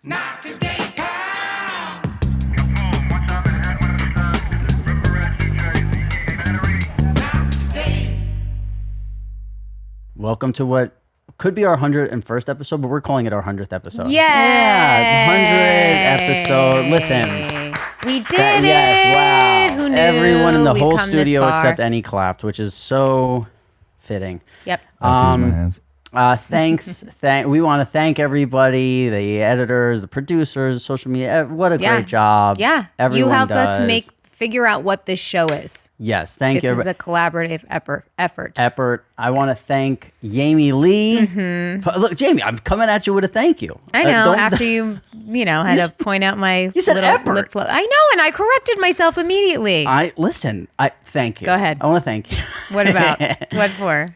Not today, pal. Not today. Welcome to what could be our 101st episode, but we're calling it our 100th episode. Yay! Yeah, it's 100 episode. Listen. We did it! Yes, wow. Who knew Everyone in the we'd whole come this studio far? except Annie clapped, which is so fitting. Yep. I'll use my hands. Thanks. We want to thank everybody, the editors, the producers, social media. What a Yeah. great job. Yeah. Everyone you helped does. us figure out what this show is. Yes, thank This you. is a collaborative effort. I want to thank Jamie-Lynn. Look, Jamie, I'm coming at you with a thank you. I know. Don't- After you had to point out my You said little effort. lip flip. I know, and I corrected myself immediately. I thank you. Go ahead. I want to thank you. What about? What for?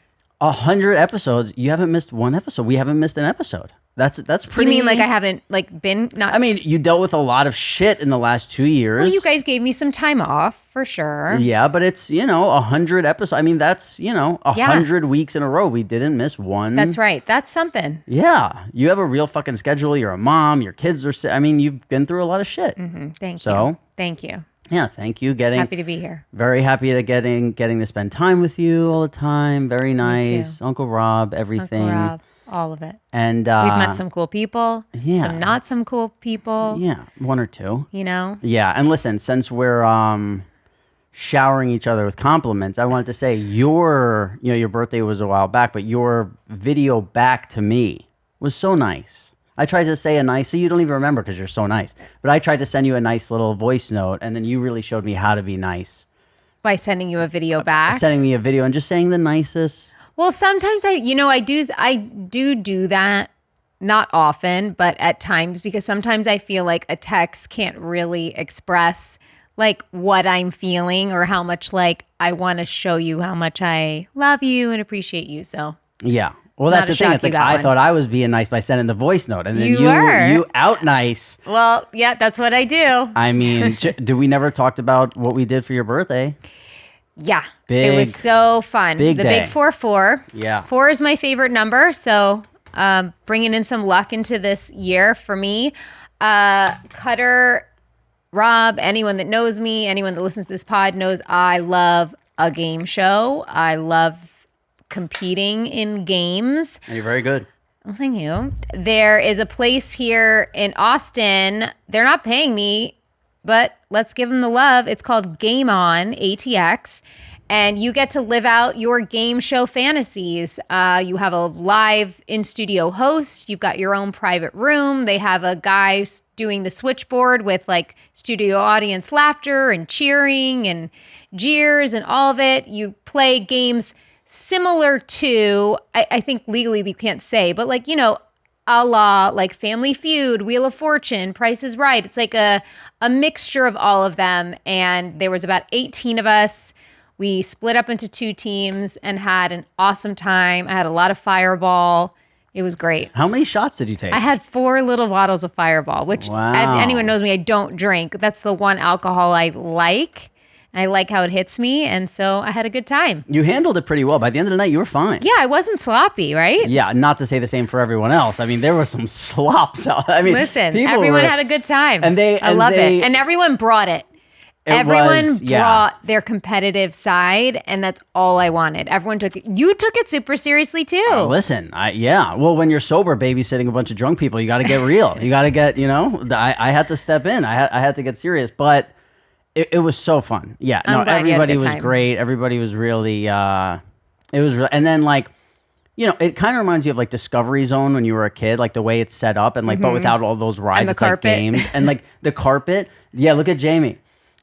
100 episodes. You haven't missed one episode. We haven't missed an episode. That's pretty. You mean like I haven't been not? I mean, you dealt with a lot of shit in the last 2 years. well, you guys gave me some time off for sure. Yeah, but it's 100 episodes. I mean, that's 100 weeks in a row. We didn't miss one. That's right. That's something. Yeah, you have a real fucking schedule. You're a mom. Your kids are. I mean, you've been through a lot of shit. Thank So? you. Thank you. Yeah, thank you. Happy to be here. Very happy to getting to spend time with you all the time. Very nice, Uncle Rob, everything. Uncle Rob, all of it. And We've met some cool people. yeah. Some not some cool people. Yeah, one or two. You know. Yeah, and listen, since we're showering each other with compliments, I wanted to say your birthday was a while back, but your video back to me was so nice. I tried to say so you don't even remember because you're so nice, but I tried to send you a nice little voice note, and then you really showed me how to be nice. By sending you a video back. Sending me a video and just saying the nicest. Well, sometimes I do that. Not often, but at times, because sometimes I feel like a text can't really express like what I'm feeling or how much like I want to show you how much I love you and appreciate you. So Yeah. Well, Not that's a the thing. shock It's you like got I one. thought I was being nice by sending the voice note, and then You were. you out nice. well, yeah, that's what I do. I mean, we never talked about what we did for your birthday? Yeah, Big- it was so fun. big the day. big 4-4. Yeah. 4 is my favorite number, so bringing in some luck into this year for me. Cutter, Rob, anyone that knows me, anyone that listens to this pod knows I love a game show. I love competing in games. You're very good. Oh, thank you. There is a place here in Austin. They're not paying me, but let's give them the love. It's called Game On, ATX. And you get to live out your game show fantasies. You have a live in-studio host. You've got your own private room. They have a guy doing the switchboard with like studio audience laughter and cheering and jeers and all of it. You play games similar to, I think legally you can't say, but like, a la like Family Feud, Wheel of Fortune, Price is Right. It's like a mixture of all of them. And there was about 18 of us. We split up into 2 teams and had an awesome time. I had a lot of Fireball. It was great. How many shots did you take? I had 4 little bottles of Fireball, which Wow. if anyone knows me, I don't drink. That's the one alcohol I like. I like how it hits me. And so I had a good time. You handled it pretty well. By the end of the night, you were fine. Yeah, I wasn't sloppy, right? Yeah, not to say the same for everyone else. I mean, there were some slops out. I mean, Listen, people everyone were- had a good time. And I love it. And everyone brought it. Everyone brought their competitive side, and that's all I wanted. Everyone took it. You took it super seriously too. Listen, well, when you're sober, babysitting a bunch of drunk people, you got to get real. You got to get, I had to step in. I had to get serious, but it was so fun. Yeah, I'm glad you had a everybody good was time. great. Everybody was really, and then like, it kind of reminds you of like Discovery Zone when you were a kid, like the way it's set up and like, but without all those rides, the it's like carpet. games and like the carpet. Yeah, look at Jamie.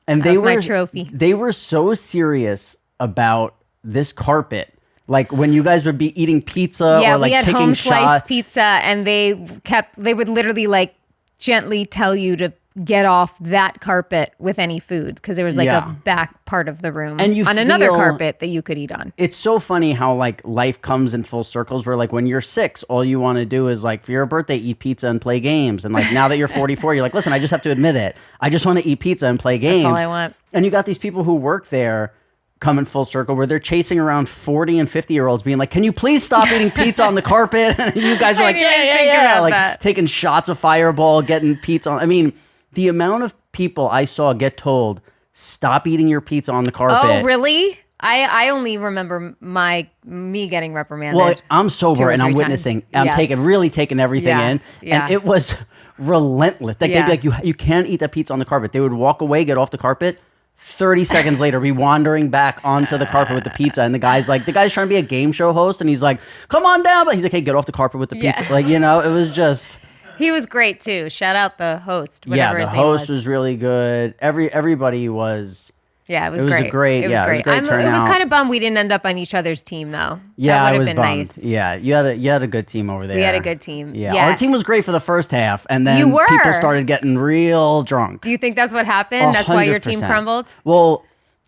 And they That's were my trophy. They were so serious about this carpet. Like when you guys would be eating pizza Yeah, or like we had taking home shots. sliced pizza, and they would literally like gently tell you to get off that carpet with any food because there was like Yeah. a back part of the room And you on another feel- carpet that you could eat on. It's so funny how like life comes in full circles where like when you're 6, all you want to do is like for your birthday, eat pizza and play games. And like now that you're 44, you're like, listen, I just have to admit it. I just want to eat pizza and play games. That's all I want. And you got these people who work there coming full circle where they're chasing around 40 and 50-year-olds being like, can you please stop eating pizza on the carpet? And you guys are like, yeah. Like taking shots of Fireball, getting pizza on. I mean, the amount of people I saw get told, stop eating your pizza on the carpet. Oh, really? I only remember me getting reprimanded. Well, I'm sober and I'm witnessing. I'm really taking everything in. And it was relentless. Like they'd be like, you can't eat that pizza on the carpet. They would walk away, get off the carpet. 30 seconds later, be wandering back onto the carpet with the pizza. And the guy's trying to be a game show host. And he's like, come on down. But he's like, hey, get off the carpet with the pizza. Like, it was just... He was great too. Shout out the host. Yeah, the host was really good. Everybody was... Yeah, it was great. It was great turnout. It was kind of bummed we didn't end up on each other's team though. Yeah, that I would was have been bummed. nice. Yeah, you had a good team over there. We had a good team. Yeah. Our team was great for the first half, and then people started getting real drunk. Do you think that's what happened? 100%. That's why your team crumbled? Well,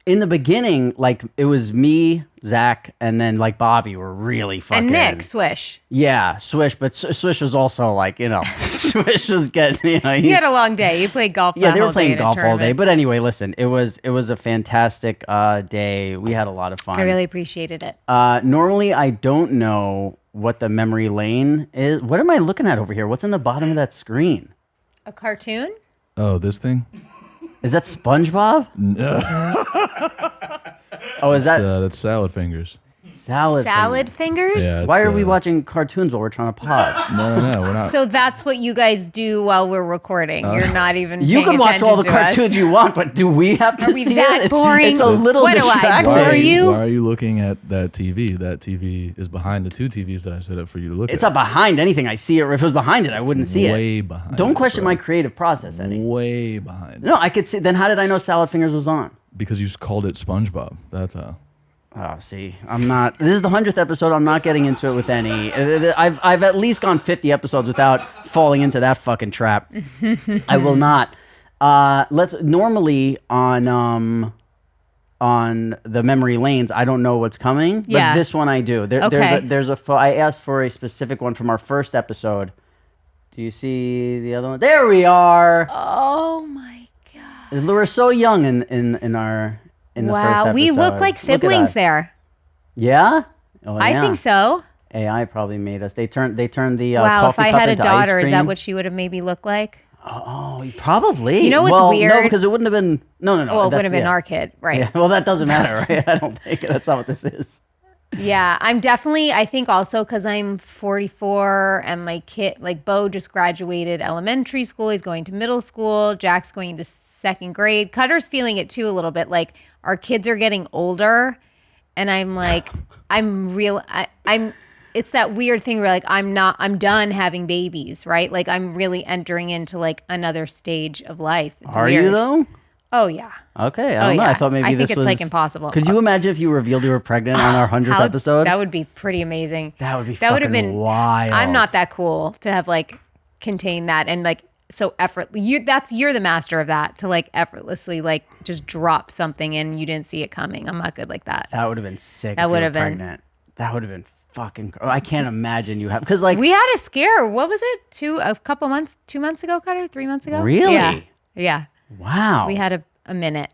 in the beginning, like it was me, Zach, and then like Bobby were really fucking... And Nick, Swish. Yeah, Swish, but Swish was also like, Swish was getting, he had a long day. He played golf they were playing golf all day. But anyway, listen, it was a fantastic day. We had a lot of fun. I really appreciated it. Normally, I don't know what the memory lane is. What am I looking at over here? What's in the bottom of that screen? A cartoon? Oh, this thing? Is that SpongeBob? Oh, is that's salad fingers. Salad fingers? Yeah, Why are we watching cartoons while we're trying to pod? No, we're not. So that's what you guys do while we're recording. You're not even. You can watch all the cartoons you want, but do we have to Are we see that it? boring? It's a little What do I distracting. bore you? Why are you looking at that TV? That TV is behind the two TVs that I set up for you to look at. It's not behind anything. I see it. If it was behind it, I wouldn't see it. Way behind. Don't question my creative process, Eddie. Way behind. No, I could see. Then how did I know Salad Fingers was on? Because you called it SpongeBob. That's how. Oh, see, I'm not. This is the 100th episode. I'm not getting into it with any. I've at least gone 50 episodes without falling into that fucking trap. I will not. Let's normally on the memory lanes. I don't know what's coming, but this one I do. I asked for a specific one from our first episode. Do you see the other one? There we are. Oh my god. We're so young in our. Wow, we look like siblings there. Yeah? Oh, I think so. AI probably made us. They turned the wow, coffee if I cup had a into daughter, ice is that cream. what she would have maybe looked like? Oh, probably. You know what's weird? No, because it wouldn't have been. No. Well, it would have been our kid, right? Yeah, well, that doesn't matter, right? I don't think that's not what this is. Yeah, I'm definitely, I think also because I'm 44 and my kid, like Bo just graduated elementary school. He's going to middle school. Jack's going to second grade. Cutter's feeling it too a little bit. Like our kids are getting older and I'm like, it's that weird thing where like, I'm done having babies, right? Like I'm really entering into like another stage of life. It's Are weird. you though? Oh yeah. Okay, I don't know. I thought maybe I this think it's was like impossible. Could you imagine if you revealed you were pregnant on our 100th episode? That would be pretty amazing. That would have been wild. I'm not that cool to have like contained that and like so you're the master of that, to like effortlessly like just drop something and you didn't see it coming. I'm not good like that. That would have been sick. That would have been pregnant. That would have been fucking. I can't imagine you have, because like we had a scare. What was it? 2 months ago, Cutter? 3 months ago? Really? Yeah. Wow. We had a minute.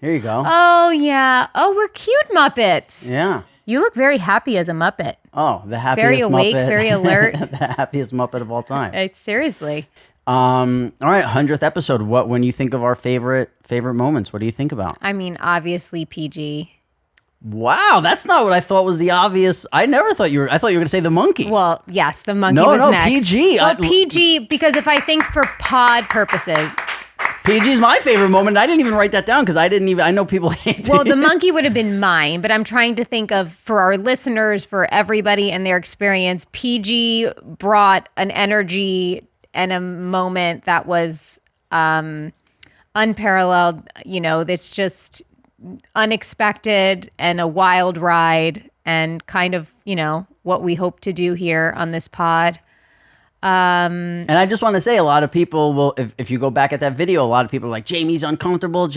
Here you go. Oh yeah. Oh, we're cute Muppets. Yeah. You look very happy as a Muppet. Oh, the happiest very awake, Muppet. very alert. The happiest Muppet of all time. Seriously. All right, 100th episode. When you think of our favorite moments, what do you think about? I mean, obviously PG. Wow, that's not what I thought was the obvious. I thought you were going to say the monkey. Well, yes, the monkey was next. PG. Well, PG, because if I think for pod purposes. PG's my favorite moment. I didn't even write that down because I know people hate it. Well, the monkey would have been mine, but I'm trying to think of, for our listeners, for everybody and their experience, PG brought an energy and a moment that was unparalleled, that's just unexpected and a wild ride and kind of, what we hope to do here on this pod. And I just want to say, a lot of people will, if you go back at that video, a lot of people are like, Jamie's uncomfortable.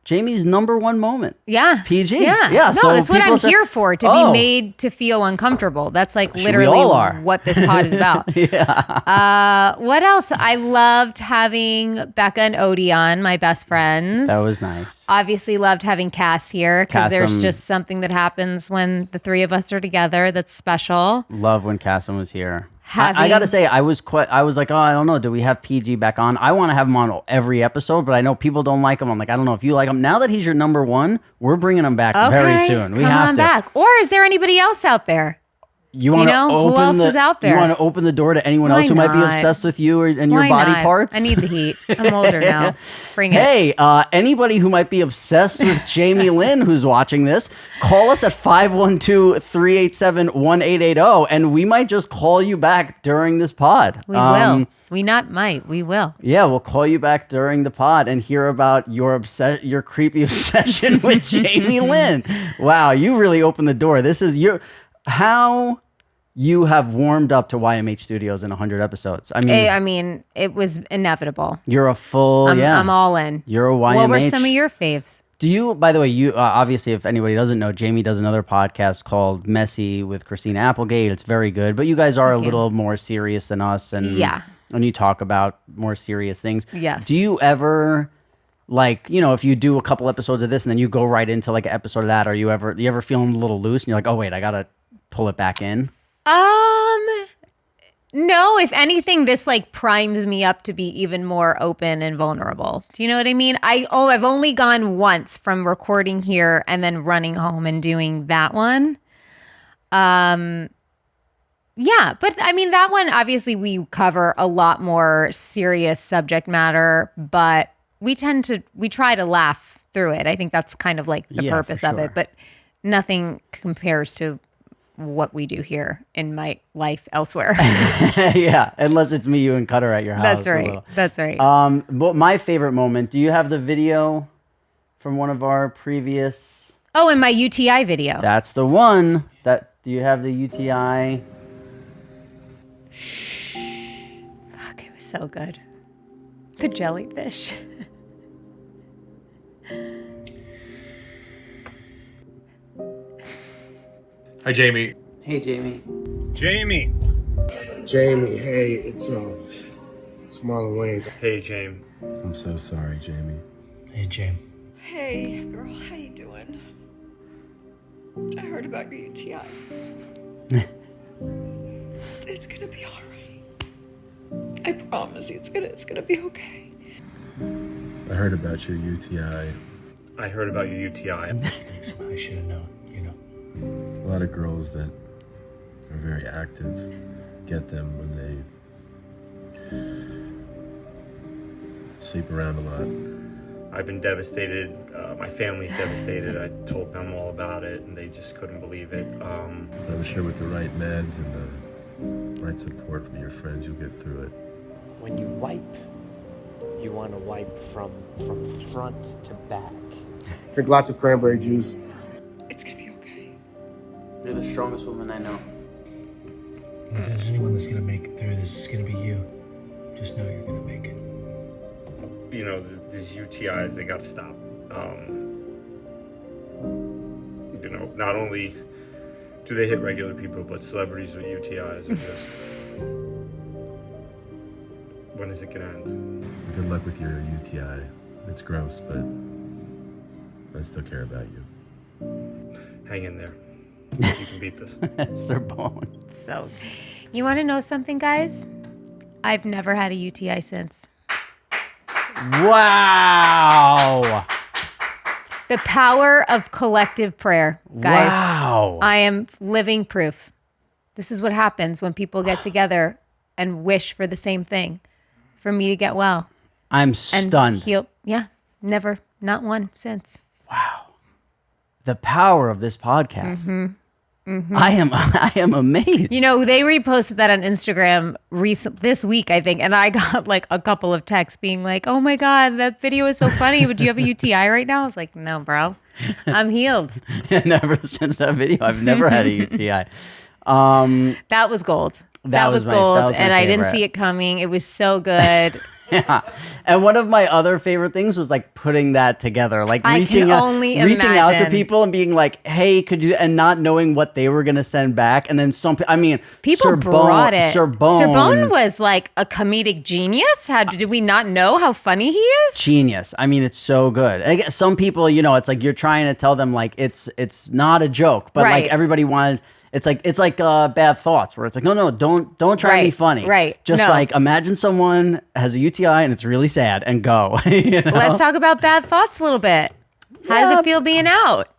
Jamie's number one moment. Yeah. PG. Yeah. Yeah. No, so that's what people I'm say, here for, to be made to feel uncomfortable. That's like literally all are. what this pod is about. Yeah. What else? I loved having Becca and Odie on, my best friends. That was nice. Obviously loved having Cass here because there's Cassum. just something that happens when the three of us are together that's special. Love when Cassim was here. I Having- gotta say, I was like, oh, I don't know. Do we have PG back on? I want to have him on every episode, but I know people don't like him. I'm like, I don't know if you like him. Now that he's your number one, we're bringing him back very soon. We come have on to. back. Or is there anybody else out there? You want to who open else is out there? You want to open the door to anyone Why else who might be not? obsessed with you and your Why body not? parts? I need the heat. I'm older now. Bring it. Hey, anybody who might be obsessed with Jamie-Lynn who's watching this, call us at 512-387-1880, and we might just call you back during this pod. We will. We will. Yeah, we'll call you back during the pod and hear about your creepy obsession with Jamie-Lynn. Wow, you really opened the door. This is how you have warmed up to YMH Studios in 100 episodes. I mean, it was inevitable. You're a full, I'm all in. You're a YMH. What were some of your faves? Do you, by the way, you obviously, if anybody doesn't know, Jamie does another podcast called Messy with Christina Applegate. It's very good, but you guys are a little more serious than us, and you talk about more serious things. Yes. Do you ever, like, if you do a couple episodes of this and then you go right into like an episode of that, do you ever feeling a little loose and you're like, oh wait, I gotta pull it back in? No, if anything, this like primes me up to be even more open and vulnerable. Do you know what I mean? I've only gone once from recording here and then running home and doing that one. Yeah, but I mean, that one, obviously we cover a lot more serious subject matter, but we try to laugh through it. I think that's kind of like the purpose of it, but nothing compares to what we do here in my life elsewhere. Yeah, unless it's me, you, and Cutter at your house. That's right. But my favorite moment, do you have the video from one of our previous? Oh, in my UTI video. That's the one. Do you have the UTI? Fuck, it was so good. The jellyfish. Hi, Jamie. Hey, Jamie. Jamie. Jamie, hey, it's Marlon Wayans. Hey, Jamie. I'm so sorry, Jamie. Hey, Jamie. Hey, girl, how you doing? I heard about your UTI. It's gonna be all right. I promise you, it's gonna be okay. I heard about your UTI. I heard about your UTI. I should have known, A lot of girls that are very active get them when they sleep around a lot. I've been devastated. My family's devastated. I told them all about it, and they just couldn't believe it. I'm sure with the right meds and the right support from your friends, you'll get through it. When you wipe, you want to wipe from front to back. Drink lots of cranberry juice. It's gonna be okay. You're the strongest woman I know. If there's anyone that's gonna make it through this, it's gonna be you. Just know you're gonna make it. These UTIs, they gotta stop. Not only do they hit regular people, but celebrities with UTIs are just... When is it gonna end? Good luck with your UTI. It's gross, but I still care about you. Hang in there. You can beat this. Sir Bone. So, you want to know something, guys? I've never had a UTI since. Wow. The power of collective prayer, guys. Wow. I am living proof. This is what happens when people get together and wish for the same thing, for me to get well. I'm And stunned. heal. Yeah, never, not one since. The power of this podcast. I am amazed. You know, they reposted that on Instagram this week, I think, and I got like a couple of texts being like, "Oh my God, that video is so funny. But do you have a UTI right now?" I was like, "No, bro, I'm healed." Never since that video, I've never had a UTI. That was gold. That was my- gold, that was my and I didn't favorite. see it coming. It was so good. Yeah. And one of my other favorite things was like putting that together, like I reaching can out, only reaching out to imagine. people and being like, "Hey, could you?" and not knowing what they were gonna send back, and then I mean, People brought it. Sorbonne Sorbonne was like a comedic genius. How did we not know how funny he is? genius. I mean, it's so good. I guess some people, it's like you're trying to tell them like it's not a joke, but Right. like everybody wanted. It's like Bad Thoughts, where it's like, no, don't try to be Right, funny. right. Just No. like imagine someone has a UTI and it's really sad, and go. You know? Let's talk about Bad Thoughts a little bit. How does Yeah. it feel being out?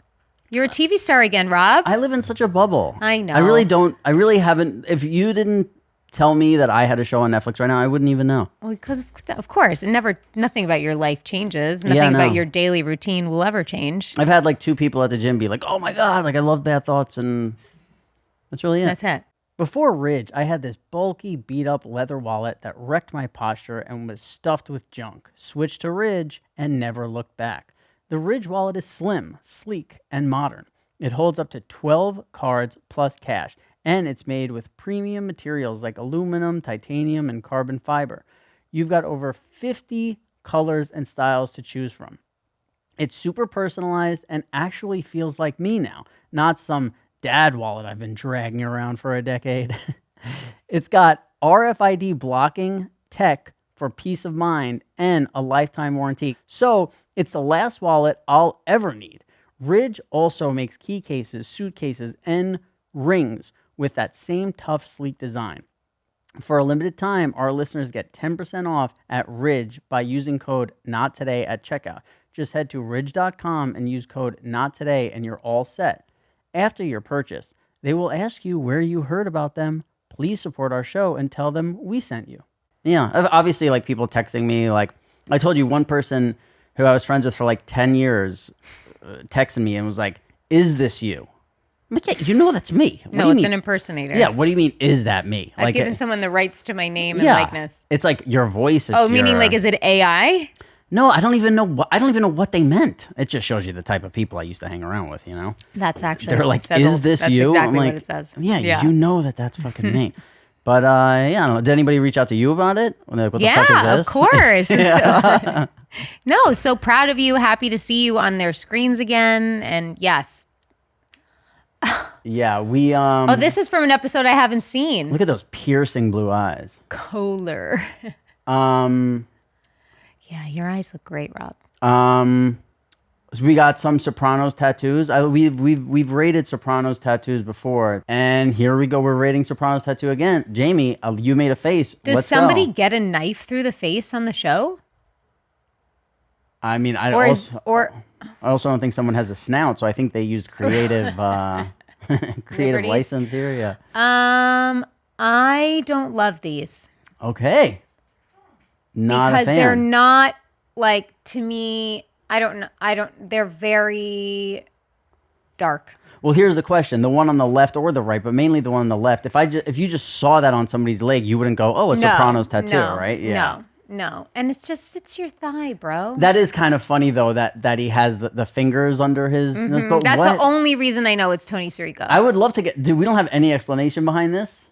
You're a TV star again, Rob. I live in such a bubble. I know. I really haven't. If you didn't tell me that I had a show on Netflix right now, I wouldn't even know. Well, because of course, nothing about your life changes. Nothing Yeah, about no. your daily routine will ever change. I've had like 2 people at the gym be like, "Oh my god, like I love Bad Thoughts," and that's really it. That's it. Before Ridge, I had this bulky, beat-up leather wallet that wrecked my posture and was stuffed with junk. Switched to Ridge and never looked back. The Ridge wallet is slim, sleek, and modern. It holds up to 12 cards plus cash, and it's made with premium materials like aluminum, titanium, and carbon fiber. You've got over 50 colors and styles to choose from. It's super personalized and actually feels like me now, not some dad wallet I've been dragging around for a decade. It's got RFID blocking tech for peace of mind and a lifetime warranty. So it's the last wallet I'll ever need. Ridge also makes key cases, suitcases, and rings with that same tough, sleek design. For a limited time, our listeners get 10% off at Ridge by using code NOTTODAY at checkout. Just head to ridge.com and use code NOTTODAY and you're all set. After your purchase, they will ask you where you heard about them. Please support our show and tell them we sent you. Yeah, obviously, like people texting me, like I told you, one person who I was friends with for like 10 years texted me and was like, "Is this you?" I'm like, "Yeah, you know that's me." What do No, you it's mean? an impersonator. Yeah, what do you mean, is that me? I've Like, given someone the rights to my name and yeah, likeness. it's like your voice. It's Oh, meaning your- like, is it AI? No, I don't even know what they meant. It just shows you the type of people I used to hang around with, That's actually. They're what like, it says. "Is this That's you?" Exactly I'm like, what it says. Yeah, you know that's fucking me. But yeah, I don't know. Did anybody reach out to you about it? Like, what the fuck is Yeah, this? of course. And no, so proud of you. Happy to see you on their screens again. And yes. Yeah, we Oh, this is from an episode I haven't seen. look at those piercing blue eyes. Kohler. Yeah, your eyes look great, Rob. So we got some Sopranos tattoos. We've rated Sopranos tattoos before, and here we go. We're rating Sopranos tattoo again. Jamie, you made a face. Does Let's somebody go. get a knife through the face on the show? I mean, I Or also don't think someone has a snout, so I think they used creative creative Liberties? license here. Yeah. I don't love these Okay. Not a because fan. they're not like, to me. I don't know. They're very dark. Well, here's the question: the one on the left or the right, but mainly the one on the left. If you just saw that on somebody's leg, you wouldn't go, "Oh, a Sopranos tattoo," right? Yeah. No. And it's your thigh, bro. That is kind of funny though that he has the fingers under his nose. But That's what? the only reason I know it's Tony Sirico. I would love to get. Dude, we don't have any explanation behind this.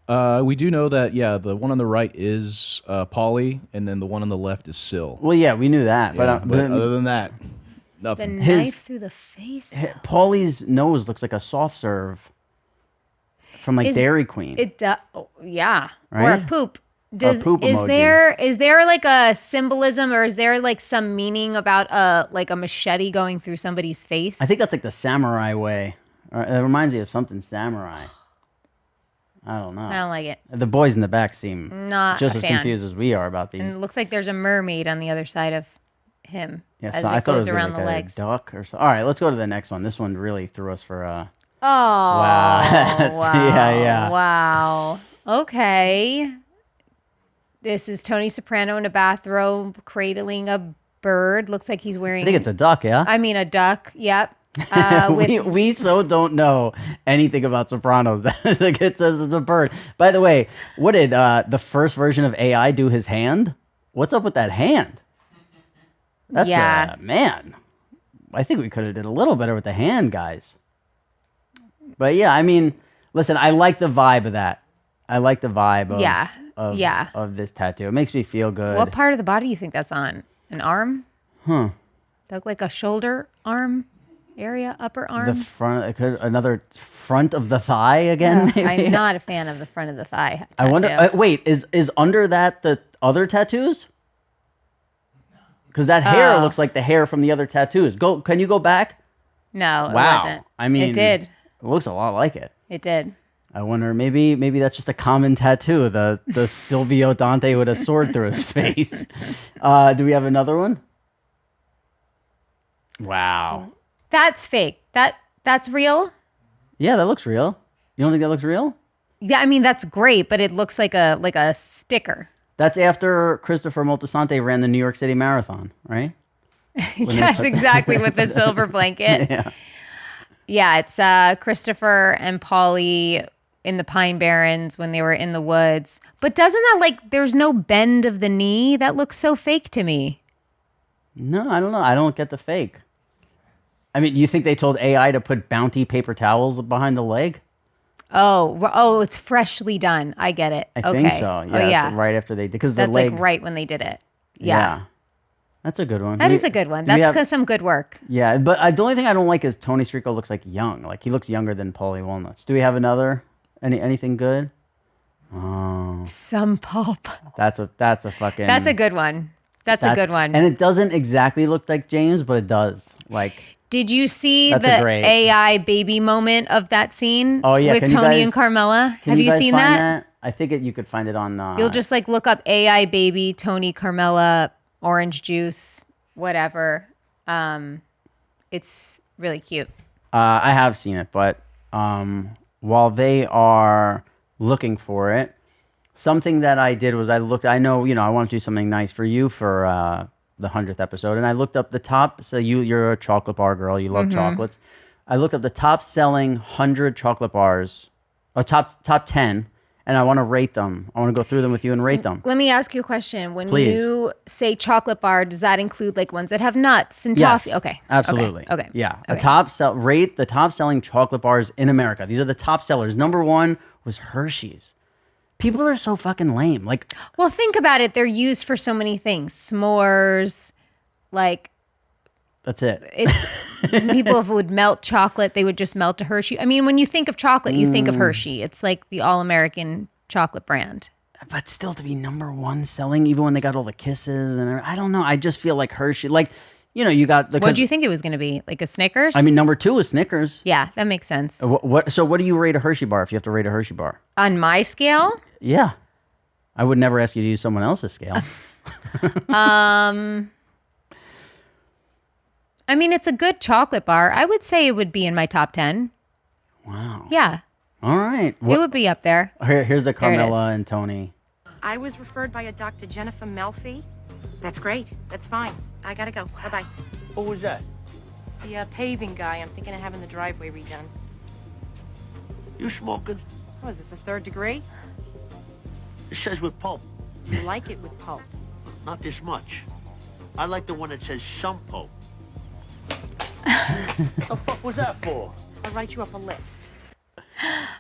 We do know that, the one on the right is Polly, and then the one on the left is Syl. Well, yeah, we knew that, Yeah, but, but other than that, the nothing. knife through the face. Paulie's nose looks like a soft serve from like Is- Dairy Queen. It does. Oh, yeah. Or a Right? poop. poop is emoji. there like a symbolism, or is there like some meaning about like a machete going through somebody's face? I think that's like the samurai way. It reminds me of something samurai. I don't know. I don't like it. The boys in the back seem Not just a as fan. confused as we are about these. And it looks like there's a mermade on the other side of him Yeah, as so it I thought it goes was around like the a legs. duck or so. All right, let's go to the next one. This one really threw us for Oh, Wow. Yeah. Wow. Okay. This is Tony Soprano in a bathrobe cradling a bird. Looks like he's wearing. I think it's a duck, yeah? I mean, a duck. Yep. We so don't know anything about Sopranos. That like it says it's a bird. By the way, what did the first version of AI do his hand? What's up with that hand? That's Yeah. man. I think we could have did a little better with the hand, guys. But yeah, I mean, listen, I like the vibe of that. I like the vibe of Yeah. of this tattoo. It makes me feel good. What part of the body do you think that's on? An arm? Huh. That look like a shoulder arm area, upper arm? The front, another front of the thigh again. Maybe? I'm not a fan of the front of the thigh tattoo. I wonder. Wait, is under that the other tattoos? Because that hair looks like the hair from the other tattoos. Can you go back? No, Wow. it wasn't. I mean, it did. It looks a lot like it. It did. I wonder, maybe that's just a common tattoo. The Silvio Dante with a sword through his face. Do we have another one? Wow. That's fake. That's real? Yeah, that looks real. You don't think that looks real? Yeah, I mean that's great, but it looks like a sticker. That's after Christopher Moltisanti ran the New York City Marathon, right? Yes, exactly, with the silver blanket. Yeah. Yeah, it's Christopher and Polly in the Pine Barrens when they were in the woods. But doesn't that there's no bend of the knee? That looks so fake to me. No, I don't know. I don't get the fake. I mean, you think they told AI to put Bounty paper towels behind the leg? Oh, it's freshly done. I get it. I okay. think so. Yeah, Oh, yeah. right after they did, because the That's leg. like right when they did it. Yeah. That's a good one. That is a good one. That's some good work. Yeah, but the only thing I don't like is Tony Sirico looks like young. Like he looks younger than Paulie Walnuts. Do we have another? Anything good? Oh, Some pulp. that's a fucking. That's a good one. That's a good one. And it doesn't exactly look like James, but it does. Did you see That's the a great- AI baby moment of that scene? Oh, yeah. With Can you Tony guys- and Carmela. Can Have you guys seen find that? I think you could find it on. You'll just look up AI baby, Tony, Carmela, orange juice, whatever. It's really cute. I have seen it, but while they are looking for it, something that I did was I know, I want to do something nice for you for the 100th episode, and I looked up the top. So you're a chocolate bar girl. You love chocolates. I looked up the top selling 100 chocolate bars, or top 10, and I want to rate them. I want to go through them with you and rate them. Let me ask you a question. When Please. you say chocolate bar, does that include ones that have nuts and Yes, toffee? Okay. absolutely. Okay. Yeah. Okay. Rate the top selling chocolate bars in America. These are the top sellers. Number 1 was Hershey's. People are so fucking lame. Well, think about it. They're used for so many things. S'mores, that's it. it's people would melt chocolate. They would just melt a Hershey. I mean, when you think of chocolate, you think of Hershey. It's like the all-American chocolate brand. But still to be number 1 selling, even when they got all the kisses and I don't know. I just feel like Hershey, you got the. What do you think it was going to be? Like a Snickers? I mean, number 2 was Snickers. Yeah, that makes sense. So what do you rate a Hershey bar if you have to rate a Hershey bar? On my scale, Yeah. I would never ask you to use someone else's scale. I mean, it's a good chocolate bar. I would say it would be in my top 10. Wow. Yeah, All right. it would be up there. Here's the There it is. Carmela and Tony. I was referred by a Dr. Jennifer Melfi. That's great. That's fine. I gotta go. Bye-bye. What was that? It's the paving guy. I'm thinking of having the driveway redone. You smoking? Oh, is this a 3rd degree? It says with pulp. You like it with pulp. Not this much. I like the one that says some pulp. What the fuck was that for? I'll write you up a list.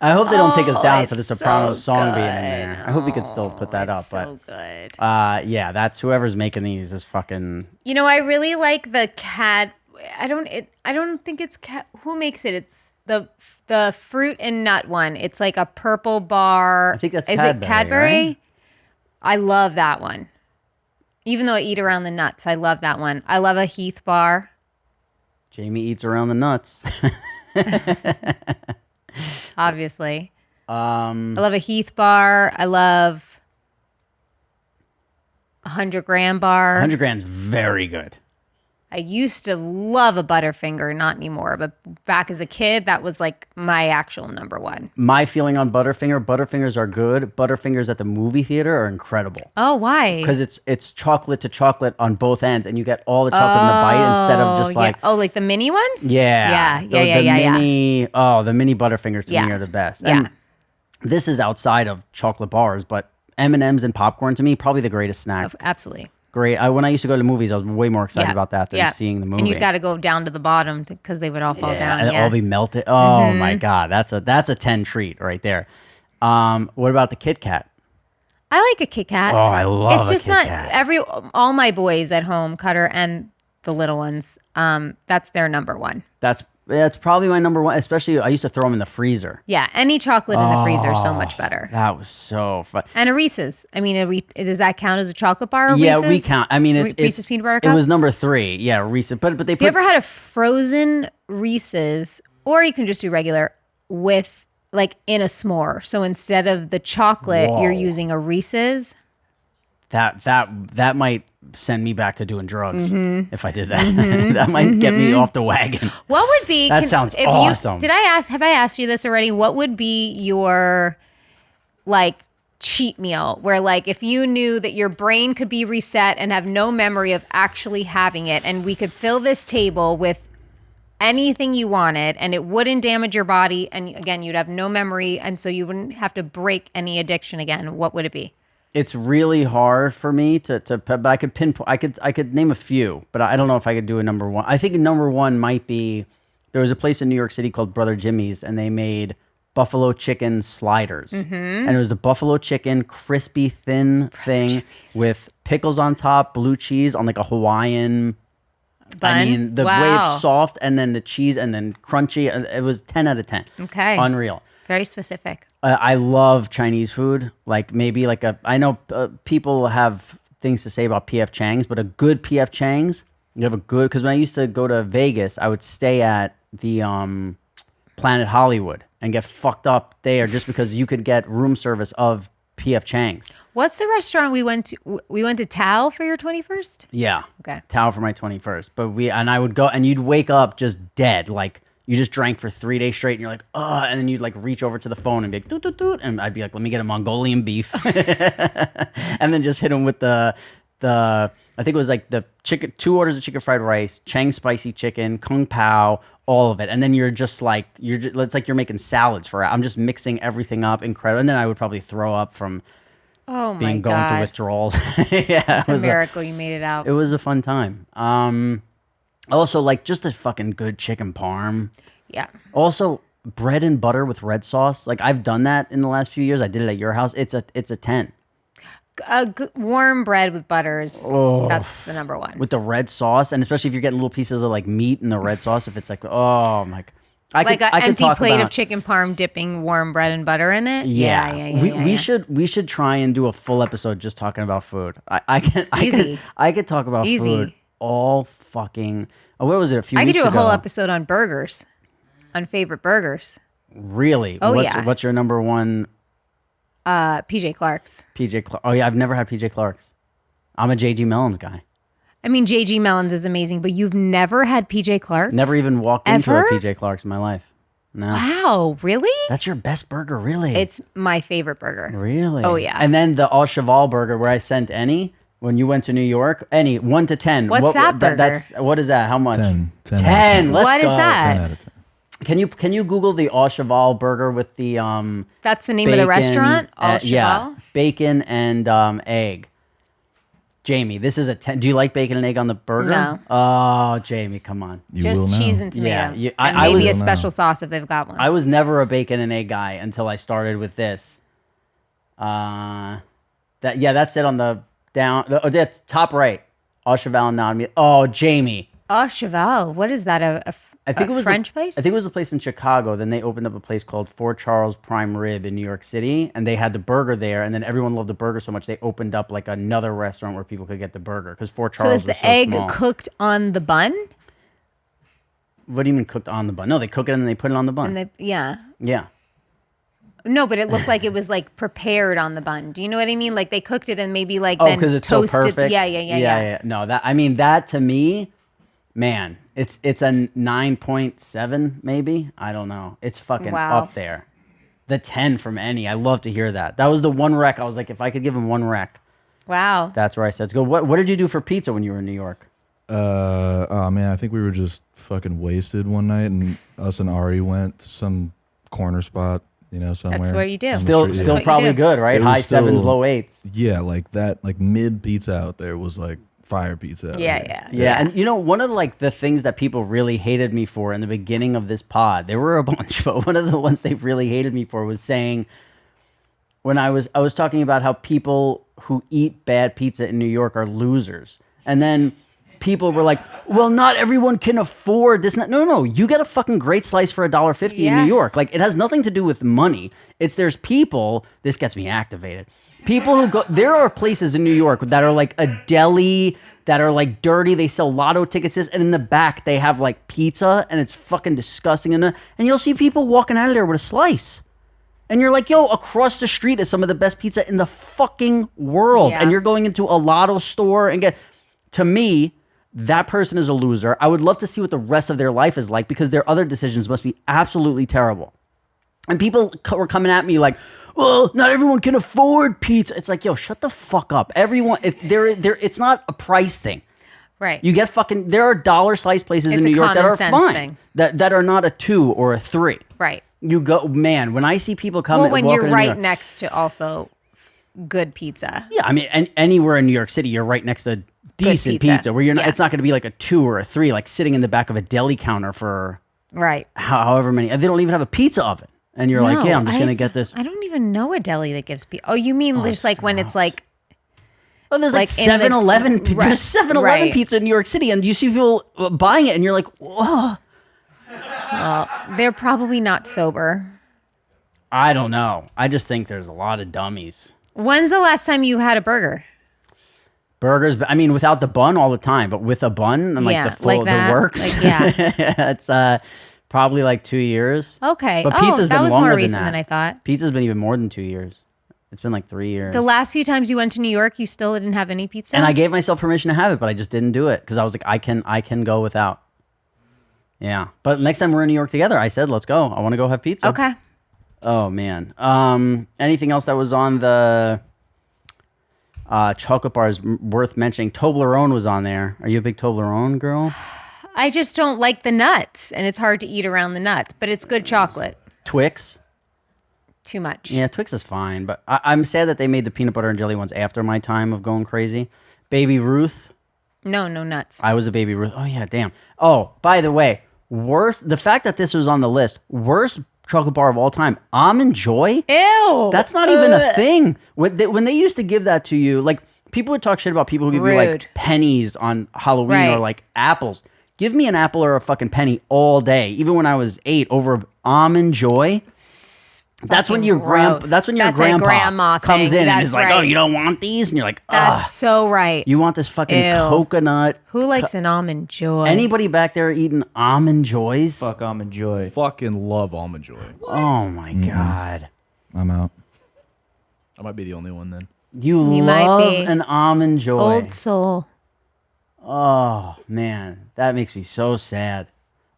I hope they don't take us down for the it's so Sopranos song being in good. there. I hope we could still put that up. So good. But yeah, that's whoever's making these is fucking. I really like the cat. I don't think it's cat. Who makes it? It's the fruit and nut one. It's like a purple bar. I think that's Is Cadbury, it Cadbury? right? I love that one. Even though I eat around the nuts, I love that one. I love a Heath bar. Jamie eats around the nuts. Obviously. I love a Heath bar. I love a 100-gram bar. 100 grams, very good. I used to love a Butterfinger, not anymore. But back as a kid, that was like my actual number 1. My feeling on Butterfingers are good. Butterfingers at the movie theater are incredible. Oh, why? Because it's chocolate to chocolate on both ends, and you get all the chocolate in the bite instead of just like. Oh, like the mini ones? Yeah. Yeah. Mini, Oh, the mini Butterfingers to me Yeah. are the best. Yeah. And this is outside of chocolate bars, but M&Ms and popcorn to me, probably the greatest snack. Absolutely. Great. When I used to go to the movies, I was way more excited about that than seeing the movie. And you've got to go down to the bottom because they would all fall down. And Yeah. all be melted. Oh my God, that's a 10 treat right there. What about the Kit Kat? I like a Kit Kat. Oh, I love It's a just Kit not Kat. all my boys at home, Cutter and the little ones. That's their number one. That's probably my number one. Especially, I used to throw them in the freezer. Yeah, any chocolate in the freezer is so much better. That was so fun. And a Reese's. I mean, does that count as a chocolate bar? A Yeah, Reese's? we count. I mean, it's Reese's peanut butter It cup? was number 3. Yeah, Reese's. But they Have put. you ever had a frozen Reese's, or you can just do regular with like in a s'more? So instead of the chocolate, you're Whoa. using a Reese's. That might send me back to doing drugs if I did that. That might get me off the wagon. What would be? That sounds awesome. Have I asked you this already? What would be your like cheat meal where like if you knew that your brain could be reset and have no memory of actually having it, and we could fill this table with anything you wanted and it wouldn't damage your body, and again you'd have no memory, and so you wouldn't have to break any addiction again, what would it be? It's really hard for me to but I could pinpoint. I could name a few, but I don't know if I could do a number one. I think number one might be, there was a place in New York City called Brother Jimmy's, and they made buffalo chicken sliders. And it was the buffalo chicken, crispy, thin thing with pickles on top, blue cheese on like a Hawaiian Bun? I mean, the way Wow. it's soft and then the cheese and then crunchy, it was 10 out of 10. Okay. Unreal. Very specific. I love Chinese food. Like maybe like I know people have things to say about P.F. Chang's, but a good P.F. Chang's, you have a good, because when I used to go to Vegas, I would stay at the Planet Hollywood and get fucked up there just because you could get room service of P.F. Chang's. What's the restaurant we went to? We went to Tao for your 21st? Yeah. Okay. Tao for my 21st. But I would go and you'd wake up just dead. Like you just drank for 3 days straight and you're like, oh, and then you'd like reach over to the phone and be like, doot, doot, doot. And I'd be like, let me get a Mongolian beef. And then just hit him with the, I think it was like the chicken, 2 orders of chicken fried rice, Chang spicy chicken, Kung Pao, all of it. And then you're just like, it's like you're making salads for it. I'm just mixing everything up. Incredible. And then I would probably throw up from Oh my going through God. withdrawals. Yeah. It's a miracle you made it out. It was a fun time. Also, like just a fucking good chicken parm. Yeah. Also, bread and butter with red sauce. Like I've done that in the last few years. I did it at your house. It's a 10 Warm bread with butters. Oh. That's the number one. with the red sauce, and especially if you're getting little pieces of like meat in the red sauce. If it's like, oh my, I Like could an empty talk plate about, of chicken parm dipping warm bread and butter in it. Yeah, we yeah. we should try and do a full episode just talking about food. I Easy. could talk about Easy. food all fucking. Oh, what was it? A few I could weeks do a ago. whole episode on burgers, on favorite burgers. Really? Oh, yeah. What's your number one? PJ Clark's. PJ Clark. Oh yeah, I've never had PJ Clark's. I'm a JG Mellons guy. I mean, JG Mellons is amazing, but you've never had PJ Clark's? Never even walked Ever? into a PJ Clark's in my life. No. Wow, really? That's your best burger, really? It's my favorite burger. Really? Oh, yeah. And then the Au Cheval burger where I sent Any when you went to New York. Any 1 to 10. What's that burger? That's what is that? How much? 10. 10 out of 10. Let's What go. is that? 10 out of 10. Can you Google the Au Cheval burger with the That's the name of the bacon, restaurant? Au yeah, Cheval? bacon and egg. Jamie, this is a 10. Do you like bacon and egg on the burger? No. Oh, Jamie, come on. You will Just now. cheese and tomato. Yeah, And I maybe was- a special sauce if they've got one. I was never a bacon and egg guy until I started with this. That's it on the down. Oh, that's top right. Au Cheval non-meat. Oh, Jamie. Au Cheval. What is that? I think it was French place? I think it was a place in Chicago. Then they opened up a place called Fort Charles Prime Rib in New York City, and they had the burger there. And then everyone loved the burger so much they opened up like another restaurant where people could get the burger because Fort So Charles is was the so egg small. cooked on the bun? What do you mean cooked on the bun? No, they cook it and then they put it on the bun. Yeah. Yeah. No, but it looked like it was like prepared on the bun. Do you know what I mean? Like they cooked it and maybe like Oh, then because it's toasted. so perfect. Yeah. No, that to me, man, it's a 9.7 maybe. I don't know. It's fucking Wow. up there. The 10 from Any. I love to hear that. That was the one rec. I was like, if I could give him one rec, Wow. that's where I said to go. What did you do for pizza when you were in New York? Oh man, I think we were just fucking wasted one night, and us and Ari went to some corner spot, somewhere. That's what you do. on the Still street. what you probably do. good, right? It was High sevens, still- low eights. Yeah, like that, like mid pizza out there was like fire pizza. out Yeah, here. Yeah, and one of like the things that people really hated me for in the beginning of this pod, there were a bunch, but one of the ones they really hated me for was saying when I was talking about how people who eat bad pizza in New York are losers. And then people were like, well, not everyone can afford this. No. You get a fucking great slice for $1.50 in New York. Like, it has nothing to do with money. There's people, this gets me activated. People who go, there are places in New York that are like a deli that are like dirty. They sell lotto tickets, and in the back they have like pizza, and it's fucking disgusting. And you'll see people walking out of there with a slice. And you're like, yo, across the street is some of the best pizza in the fucking world. Yeah. And you're going into a lotto store and to me, that person is a loser. I would love to see what the rest of their life is like, because their other decisions must be absolutely terrible. And people were coming at me like, well, not everyone can afford pizza. It's like, yo, shut the fuck up. Everyone, it's not a price thing. Right. You get there are dollar slice places It's in New a York that common are sense fine. thing. That are not a 2 or a 3. Right. You go, man, when I see people come Well, when walking you're in New right York- next to also good pizza. Yeah, I mean, anywhere in New York City, you're right next to decent pizza where you're not, it's not going to be like a 2 or a 3, like sitting in the back of a deli counter for Right. however many. They don't even have a pizza oven. And you're like, yeah, I'm just going to get this. I don't even know a deli that gives pizza. Oh, you mean just like when it's like. Oh, there's like in the- 7-Eleven. Right, There's 7-Eleven right. pizza in New York City, and you see people buying it, and you're like, whoa. Well, they're probably not sober. I don't know. I just think there's a lot of dummies. When's the last time you had a burger? Burgers, I mean, without the bun all the time, but with a bun and like Yeah, the full, like that. the works. Like, yeah. It's probably like 2 years. Okay. But Oh, pizza's that been was longer more than recent that. than I thought. Pizza's been even more than 2 years. It's been like 3 years. The last few times you went to New York, you still didn't have any pizza? And I gave myself permission to have it, but I just didn't do it because I was like, I can go without. Yeah. But next time we're in New York together, I said, let's go. I want to go have pizza. Okay. Oh, man. Anything else that was on the chocolate bars worth mentioning? Toblerone was on there. Are you a big Toblerone girl? I just don't like the nuts, and it's hard to eat around the nuts, but it's good chocolate. Twix? Too much. Yeah, Twix is fine, but I'm sad that they made the peanut butter and jelly ones after my time of going crazy. Baby Ruth. No nuts. I was a Baby Ruth. Oh, yeah, damn. Oh, by the way, the fact that this was on the list, worst chocolate bar of all time, Almond Joy? Ew. That's not even a thing. When they used to give that to you, like, people would talk shit about people who give you, like, Rude. pennies on Halloween or, Right. like, apples. Give me an apple or a fucking penny all day, even when I was 8, over Almond Joy. That's when your gross. That's when your That's a grandpa grandma comes thing. in and That's is like, right. "Oh, you don't want these?" And you're like, That's "Ugh, so right. you want this fucking Ew. coconut?" Who likes an Almond Joy? Anybody back there eating Almond Joys? Fuck Almond Joy. Fucking love Almond Joy. Oh my god, I'm out. I might be the only one then. you might love be. an Almond Joy. Old soul. Oh man, that makes me so sad.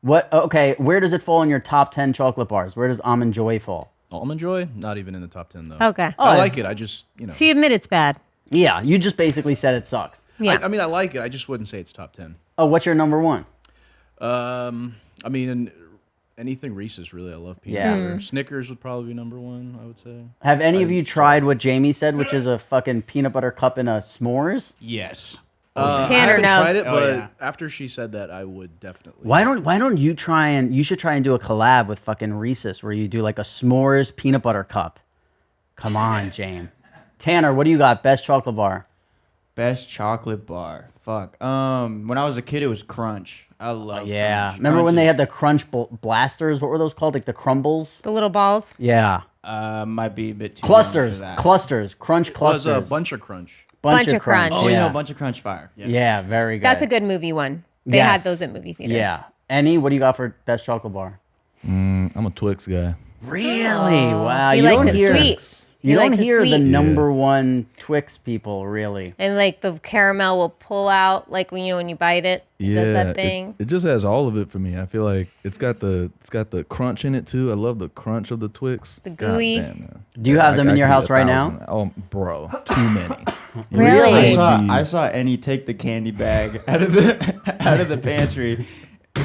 What? Okay, where does it fall in your top 10 chocolate bars? Where does Almond Joy fall? Almond Joy, not even in the top 10 though. Okay. I like it. I just, So you admit it's bad. Yeah, you just basically said it sucks. Yeah. I mean, I like it. I just wouldn't say it's top 10. Oh, what's your number one? I mean, anything Reese's really. I love peanut Yeah. butter. Snickers would probably be number one, I would say. Have any of you tried what Jamie said, which is a fucking peanut butter cup in a s'mores? Yes. I Tanner haven't knows. tried it, Oh, but yeah. after she said that, I would definitely. Why don't you try and you should try and do a collab with fucking Reese's where you do like a s'mores peanut butter cup. Come on, James. Tanner, what do you got? Best chocolate bar? Best chocolate bar. Fuck. When I was a kid, it was Crunch. I love. Yeah. Crunch. Remember when Crunch they is- had the crunch blasters? What were those called? Like the crumbles? The little balls. Yeah. Might be a bit too young Clusters. for that. Clusters. Crunch was clusters. a bunch of crunch. Bunch of Crunch. Oh, yeah. yeah, Bunch of Crunch Fire. Yeah. Yeah, very good. That's a good movie one. They Yes. had those at movie theaters. Yeah. Annie, what do you got for best chocolate bar? I'm a Twix guy. Really? Wow. He you likes don't it hear sweet. You He don't likes it hear the sweet. number one Twix people, really. And like the caramel will pull out, like when you bite it. It does that thing. It just has all of it for me. I feel like it's got the crunch in it too. I love the crunch of the Twix. The God gooey. damn, man. Do you have them in I your could eat house right now? 1,000. Oh, bro, too many. Really? I saw Annie take the candy bag out of the pantry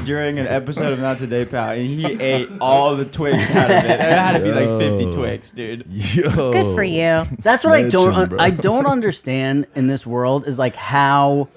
during an episode of Not Today Pal, and he ate all the Twix out of it. It had to be like 50 Twix, dude. Yo, Good for you. That's what I don't Snitching, bro. I don't understand in this world is like how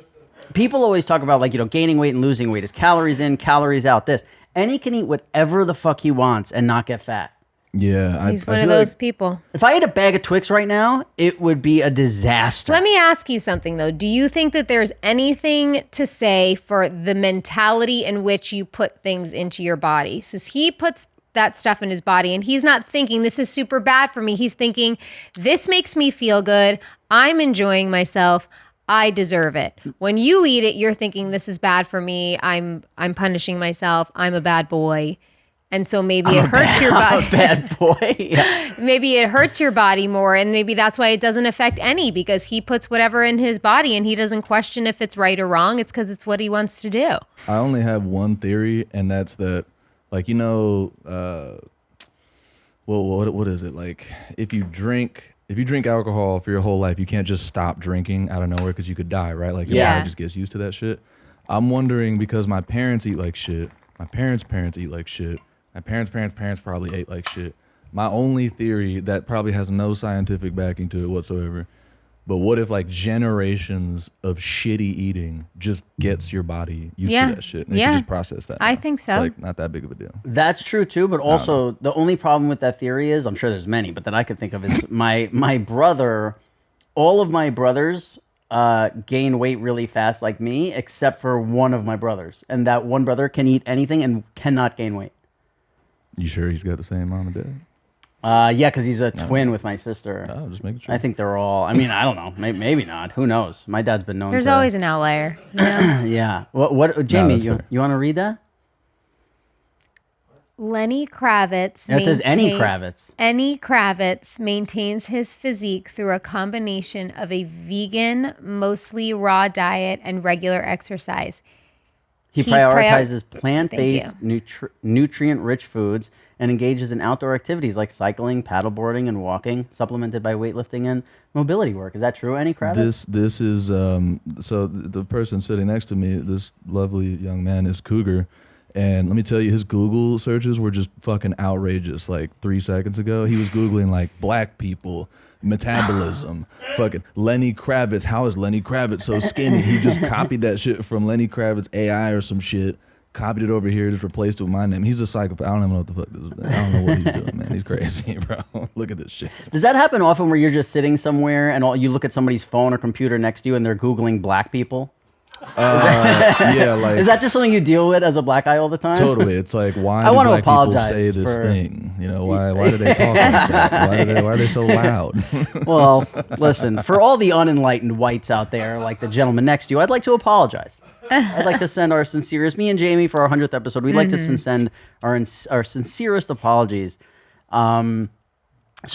people always talk about like, you know, gaining weight and losing weight is calories in, calories out. This. And he can eat whatever the fuck he wants and not get fat. Yeah, He's one of those people. If I ate a bag of Twix right now, it would be a disaster. Let me ask you something, though. Do you think that there's anything to say for the mentality in which you put things into your body? Since he puts that stuff in his body and he's not thinking this is super bad for me. He's thinking this makes me feel good. I'm enjoying myself. I deserve it. When you eat it, you're thinking this is bad for me. I'm punishing myself. I'm a bad boy. And so maybe it hurts your body. I'm a bad boy. Yeah. Maybe it hurts your body more, and maybe that's why it doesn't affect any, because he puts whatever in his body and he doesn't question if it's right or wrong. It's because it's what he wants to do. I only have one theory, and that's that, like, what is it? Like, if you drink alcohol for your whole life, you can't just stop drinking out of nowhere because you could die, right? Like, your body just gets used to that shit. I'm wondering, because my parents eat like shit, my parents' eat like shit, my parents' probably ate like shit. My only theory that probably has no scientific backing to it whatsoever, but what if like generations of shitty eating just gets your body used to that shit and you can just process that? I think so. It's like not that big of a deal. That's true too, but also the only problem with that theory is, I'm sure there's many, but that I could think of is my brother, all of my brothers gain weight really fast like me, except for one of my brothers. And that one brother can eat anything and cannot gain weight. You sure he's got the same mom and dad? Yeah, because he's a twin with my sister. Oh, just making sure. I think they're all, I mean, I don't know. Maybe not. Who knows? My dad's been known There's to. always an outlier. You know? Yeah. What Jamie, you want to read that? Lenny Kravitz. It says Any Kravitz. Any Kravitz maintains his physique through a combination of a vegan, mostly raw diet and regular exercise. He prioritizes plant-based, nutrient-rich foods and engages in outdoor activities like cycling, paddleboarding, and walking, supplemented by weightlifting and mobility work. Is that true, Any Kravitz? This is so the person sitting next to me, this lovely young man, is Cougar. And let me tell you, his Google searches were just fucking outrageous. Like 3 seconds ago, he was Googling like black people, metabolism, fucking Lenny Kravitz. How is Lenny Kravitz so skinny? He just copied that shit from Lenny Kravitz AI or some shit, copied it over here, just replaced it with my name. He's a psychopath. I don't even know what the fuck this is. I don't know what he's doing, man. He's crazy, bro. Look at this shit. Does that happen often where you're just sitting somewhere and you look at somebody's phone or computer next to you and they're Googling black people? Yeah, like, is that just something you deal with as a black guy all the time? Totally. It's like, why I do want to black people apologize say this for- thing? You know, why do they talk like that? Why are they so loud? Well, listen, for all the unenlightened whites out there, like the gentleman next to you, I'd like to apologize. I'd like to send our sincerest, me and Jamie, for our 100th episode, we'd like to send our sincerest apologies. So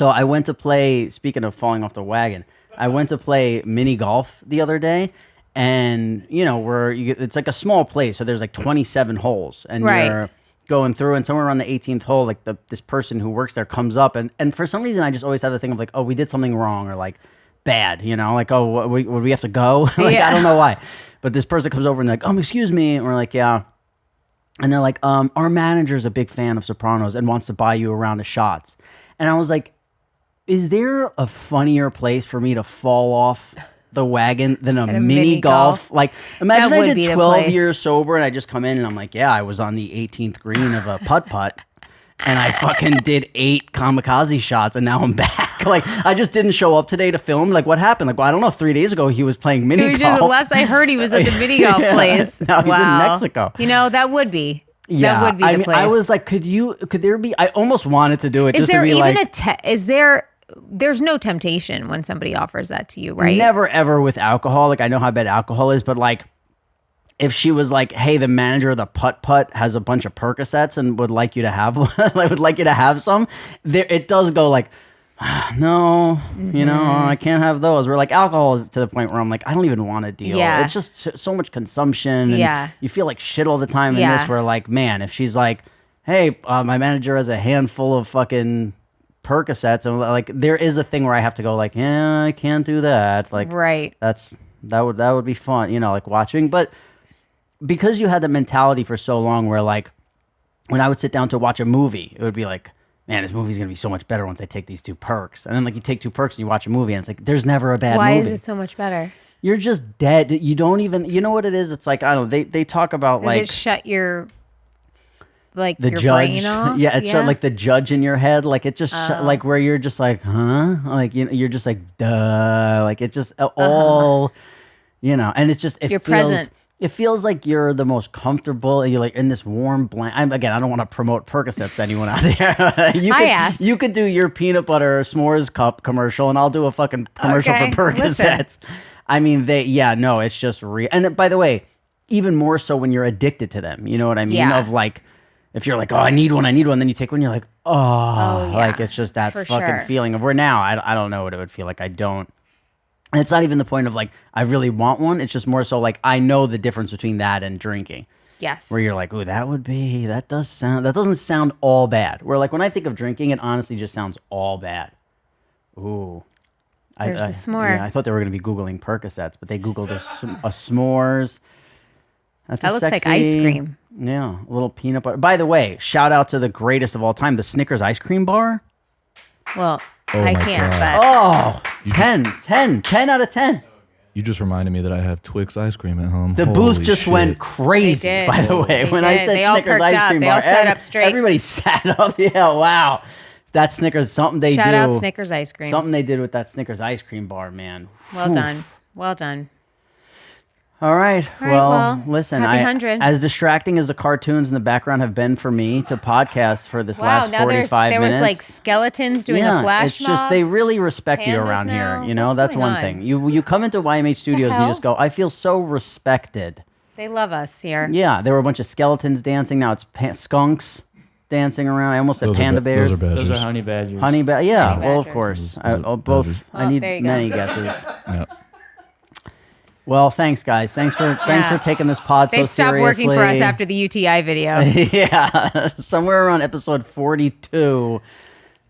I went to play, speaking of falling off the wagon, I went to play mini golf the other day. And, you know, it's like a small place. So there's like 27 holes. And you're going through, and somewhere around the 18th hole, like this person who works there comes up. And for some reason, I just always have the thing of like, oh, we did something wrong, or like bad, you know? Like, oh, would we have to go? Like, I don't know why. But this person comes over and they're like, excuse me. And we're like, yeah. And they're like, our manager's a big fan of Sopranos and wants to buy you a round of shots. And I was like, is there a funnier place for me to fall off the wagon than a mini golf? Like, imagine I did 12 years sober and I just come in and I'm like, yeah, I was on the 18th green of a putt-putt and I fucking did 8 kamikaze shots and now I'm back. Like, I just didn't show up today to film. Like, what happened? Like, well, I don't know, 3 days ago he was playing mini golf. Last I heard, he was at the mini golf place. Now he's in Mexico. You know, that would be. Yeah, that would be the place. I was like, could there be, I almost wanted to do it. Is just there to be even like, there's no temptation when somebody offers that to you, right? Never ever with alcohol. Like, I know how bad alcohol is, but like, if she was like, hey, the manager of the putt-putt has a bunch of Percocets and would like you to have some, it does go like, no, you know, I can't have those. Where like alcohol is to the point where I'm like, I don't even want to deal. Yeah. It's just so much consumption. And you feel like shit all the time in this, where like, man, if she's like, hey, my manager has a handful of fucking Percocets, and like there is a thing where I have to go like, yeah, I can't do that. Like, right. That would be fun, you know, like watching. But because you had the mentality for so long where like when I would sit down to watch a movie, it would be like, man, this movie's gonna be so much better once I take these 2 perks. And then like you take 2 perks and you watch a movie and it's like there's never a bad movie. Why is it so much better? You're just dead. You don't even, you know what it is? It's like, I don't know, they talk about Does like, it shut your like the your judge. brain off. Yeah, it's like the judge in your head. Like it just like where you're just like, huh? Like you're just like, duh. Like it just all, and it's just You're feels. present. It feels like you're the most comfortable. You're like in this warm blanket. Again, I don't want to promote Percocets to anyone out there. You could do your peanut butter s'mores cup commercial, and I'll do a fucking commercial for Percocets. Listen. I mean, it's just real. And by the way, even more so when you're addicted to them. You know what I mean? Yeah. Of like, if you're like, oh, I need one, then you take one, you're like, yeah, like it's just that fucking feeling of where now I don't know what it would feel like. I don't. And it's not even the point of like, I really want one. It's just more so like, I know the difference between that and drinking. Yes. Where you're like, ooh, that doesn't sound all bad. Where like, when I think of drinking, it honestly just sounds all bad. Ooh. There's the s'more. Yeah, I thought they were going to be Googling Percocets, but they Googled a s'mores. That looks like ice cream. Yeah, a little peanut butter. By the way, shout out to the greatest of all time, the Snickers ice cream bar. Well, Oh I my can't, God. but 10 out of 10. You just reminded me that I have Twix ice cream at home. The Holy booth just shit. went crazy, They did. by the way. They When I did. said They all Snickers perked ice up. cream They bar, all sat up straight. Everybody sat up. Yeah, wow. That Snickers, something they Shout do. out Snickers ice cream. Something they did with that Snickers ice cream bar, man. Well Oof. done. Well done. All right. All right, Well, well, listen, happy 100. as distracting as the cartoons in the background have been for me to podcast for this Wow, last now 45 there minutes. was like skeletons doing a flash it's just mob. they really respect you Pandas around now? here. You know, What's that's going one on? thing. You come into YMH Studios and you hell? just go, I feel so respected. They love us here. Yeah, there were a bunch of skeletons dancing. Now it's skunks dancing around. I almost said panda bears. Those are badgers. Those are honey badgers. Honey badger. Yeah, Honey well, of badgers. course. Those are Both. badgers. I need there you go. many guesses. Yeah. Well, thanks, guys. Thanks for taking this pod They so stopped seriously. working for us after the UTI video. Yeah, somewhere around episode 42,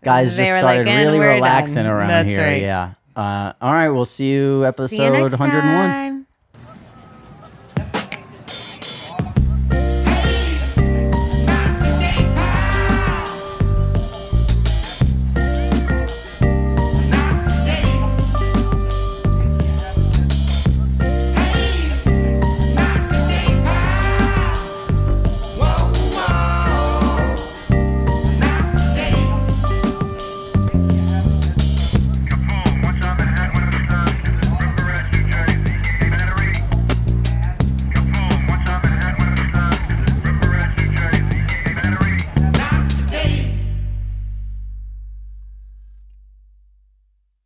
guys They just were started like, "And really we're relaxing done." around That's here. right. Yeah. All right, we'll see you episode See you next 101. time.